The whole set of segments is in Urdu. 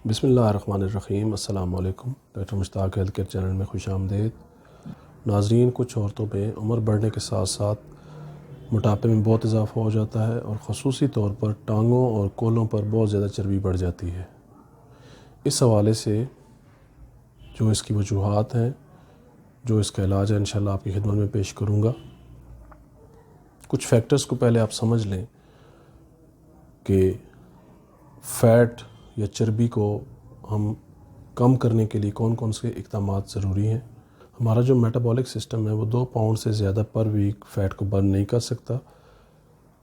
بسم اللہ الرحمن الرحیم۔ السلام علیکم۔ ڈاکٹر مشتاق ہیلتھ کیئر چینل میں خوش آمدید۔ ناظرین، کچھ عورتوں میں عمر بڑھنے کے ساتھ ساتھ موٹاپے میں بہت اضافہ ہو جاتا ہے اور خصوصی طور پر ٹانگوں اور کولوں پر بہت زیادہ چربی بڑھ جاتی ہے۔ اس حوالے سے جو اس کی وجوہات ہیں، جو اس کا علاج ہے، انشاءاللہ آپ کی خدمت میں پیش کروں گا۔ کچھ فیکٹرز کو پہلے آپ سمجھ لیں کہ فیٹ یا چربی کو ہم کم کرنے کے لیے کون کون سے اقدامات ضروری ہیں۔ ہمارا جو میٹابولک سسٹم ہے وہ 2 پاؤنڈ سے زیادہ پر ویک فیٹ کو برن نہیں کر سکتا،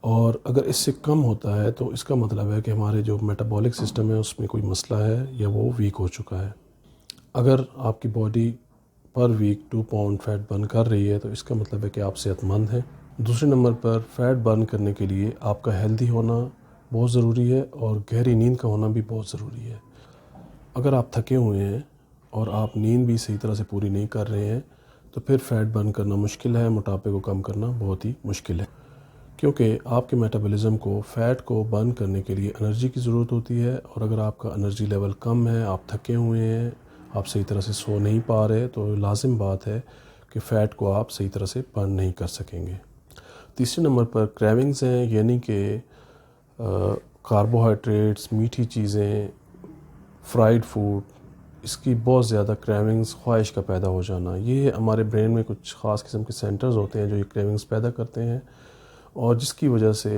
اور اگر اس سے کم ہوتا ہے تو اس کا مطلب ہے کہ ہمارے جو میٹابولک سسٹم ہے اس میں کوئی مسئلہ ہے یا وہ ویک ہو چکا ہے۔ اگر آپ کی باڈی پر ویک 2 پاؤنڈ فیٹ برن کر رہی ہے تو اس کا مطلب ہے کہ آپ صحت مند ہیں۔ دوسرے نمبر پر فیٹ برن کرنے کے لیے آپ کا ہیلدی ہونا بہت ضروری ہے اور گہری نیند کا ہونا بھی بہت ضروری ہے۔ اگر آپ تھکے ہوئے ہیں اور آپ نیند بھی صحیح طرح سے پوری نہیں کر رہے ہیں تو پھر فیٹ برن کرنا مشکل ہے، موٹاپے کو کم کرنا بہت ہی مشکل ہے، کیونکہ آپ کے میٹابولزم کو فیٹ کو برن کرنے کے لیے انرجی کی ضرورت ہوتی ہے، اور اگر آپ کا انرجی لیول کم ہے، آپ تھکے ہوئے ہیں، آپ صحیح طرح سے سو نہیں پا رہے، تو لازم بات ہے کہ فیٹ کو آپ صحیح طرح سے برن نہیں کر سکیں گے۔ تیسرے نمبر پر کریونگز ہیں، یعنی کہ کاربوہائیڈریٹس، میٹھی چیزیں، فرائیڈ فوڈ، اس کی بہت زیادہ کریونگز، خواہش کا پیدا ہو جانا۔ یہ ہمارے برین میں کچھ خاص قسم کے سینٹرز ہوتے ہیں جو یہ کریونگز پیدا کرتے ہیں، اور جس کی وجہ سے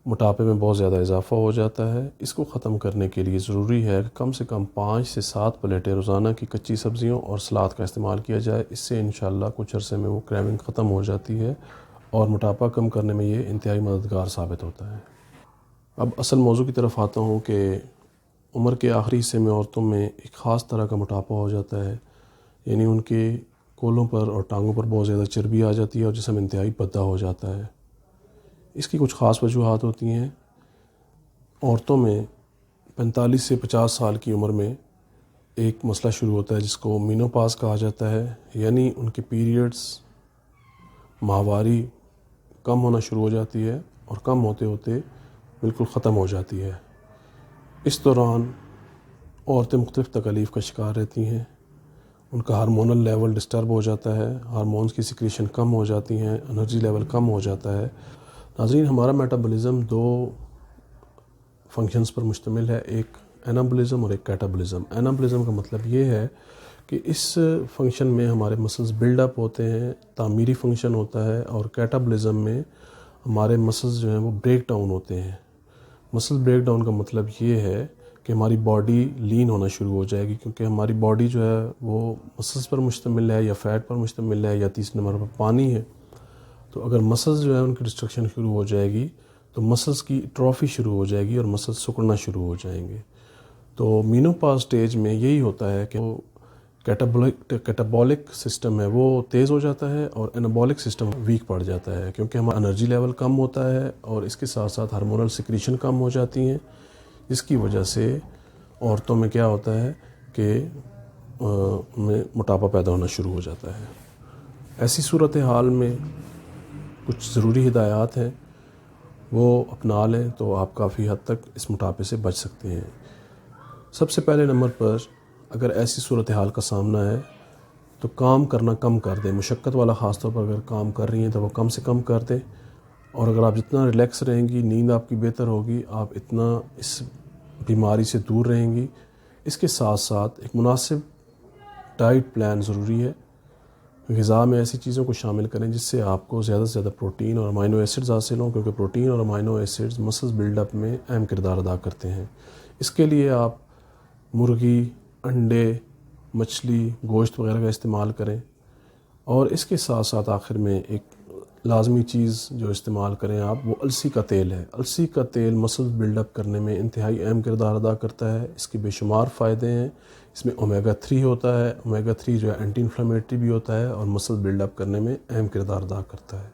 موٹاپے میں بہت زیادہ اضافہ ہو جاتا ہے۔ اس کو ختم کرنے کے لیے ضروری ہے کہ کم سے کم 5 سے 7 پلیٹیں روزانہ کی کچی سبزیوں اور سلاد کا استعمال کیا جائے۔ اس سے انشاءاللہ کچھ عرصے میں وہ کریونگ ختم ہو جاتی ہے اور موٹاپا کم کرنے میں یہ انتہائی مددگار ثابت ہوتا ہے۔ اب اصل موضوع کی طرف آتا ہوں کہ عمر کے آخری حصے میں عورتوں میں ایک خاص طرح کا موٹاپا ہو جاتا ہے، یعنی ان کے کولوں پر اور ٹانگوں پر بہت زیادہ چربی آ جاتی ہے اور جسم انتہائی بھدا ہو جاتا ہے۔ اس کی کچھ خاص وجوہات ہوتی ہیں۔ عورتوں میں 45 سے 50 سال کی عمر میں ایک مسئلہ شروع ہوتا ہے جس کو مینوپاز کہا جاتا ہے، یعنی ان کے پیریڈز، ماہواری کم ہونا شروع ہو جاتی ہے اور کم ہوتے ہوتے بالکل ختم ہو جاتی ہے۔ اس دوران عورتیں مختلف تکالیف کا شکار رہتی ہیں، ان کا ہارمونل لیول ڈسٹرب ہو جاتا ہے، ہارمونز کی سیکریشن کم ہو جاتی ہیں، انرجی لیول کم ہو جاتا ہے۔ ناظرین، ہمارا میٹابولزم 2 فنکشنز پر مشتمل ہے، ایک انابولزم اور ایک کیٹابولزم۔ انابولزم کا مطلب یہ ہے کہ اس فنکشن میں ہمارے مسلز بلڈ اپ ہوتے ہیں، تعمیری فنکشن ہوتا ہے، اور کیٹابولزم میں ہمارے مسلز جو ہیں وہ بریک ڈاؤن ہوتے ہیں۔ مسل بریک ڈاؤن کا مطلب یہ ہے کہ ہماری باڈی لین ہونا شروع ہو جائے گی، کیونکہ ہماری باڈی جو ہے وہ مسلز پر مشتمل ہے یا فیٹ پر مشتمل ہے یا تیسرے نمبر پر پانی ہے۔ تو اگر مسلز جو ہے ان کی ڈسٹرکشن شروع ہو جائے گی تو مسلز کی ٹرافی شروع ہو جائے گی اور مسلز سکڑنا شروع ہو جائیں گے۔ تو مینوپاز سٹیج میں یہی ہوتا ہے کہ وہ کیٹابولک سسٹم ہے وہ تیز ہو جاتا ہے اور انابولک سسٹم ویک پڑ جاتا ہے، کیونکہ ہمارا انرجی لیول کم ہوتا ہے اور اس کے ساتھ ساتھ ہارمونل سیکریشن کم ہو جاتی ہیں، جس کی وجہ سے عورتوں میں کیا ہوتا ہے کہ ان میں موٹاپا پیدا ہونا شروع ہو جاتا ہے۔ ایسی صورتحال میں کچھ ضروری ہدایات ہیں، وہ اپنا لیں تو آپ کافی حد تک اس موٹاپے سے بچ سکتے ہیں۔ سب سے پہلے نمبر پر اگر ایسی صورتحال کا سامنا ہے تو کام کرنا کم کر دیں، مشقت والا خاص طور پر اگر کام کر رہی ہیں تو وہ کم سے کم کر دیں، اور اگر آپ جتنا ریلیکس رہیں گی، نیند آپ کی بہتر ہوگی، آپ اتنا اس بیماری سے دور رہیں گی۔ اس کے ساتھ ساتھ ایک مناسب ڈائٹ پلان ضروری ہے، غذا میں ایسی چیزوں کو شامل کریں جس سے آپ کو زیادہ سے زیادہ پروٹین اور امینو ایسڈز حاصل ہوں، کیونکہ پروٹین اور amino acids muscles build up میں اہم کردار ادا کرتے ہیں۔ اس کے لیے آپ مرغی، انڈے، مچھلی، گوشت وغیرہ کا استعمال کریں، اور اس کے ساتھ ساتھ آخر میں ایک لازمی چیز جو استعمال کریں آپ، وہ السی کا تیل ہے۔ السی کا تیل مسل بلڈ اپ کرنے میں انتہائی اہم کردار ادا کرتا ہے، اس کے بے شمار فائدے ہیں۔ اس میں اومیگا 3 ہوتا ہے، اومیگا 3 جو ہے اینٹی انفلیمیٹری بھی ہوتا ہے اور مسل بلڈ اپ کرنے میں اہم کردار ادا کرتا ہے۔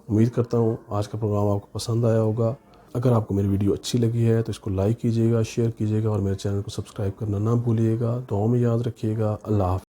امید کرتا ہوں آج کا پروگرام آپ کو پسند آیا ہوگا۔ اگر آپ کو میری ویڈیو اچھی لگی ہے تو اس کو لائک کیجیے گا، شیئر کیجیے گا، اور میرے چینل کو سبسکرائب کرنا نہ بھولیے گا۔ دعاؤں میں یاد رکھیے گا۔ اللہ حافظ۔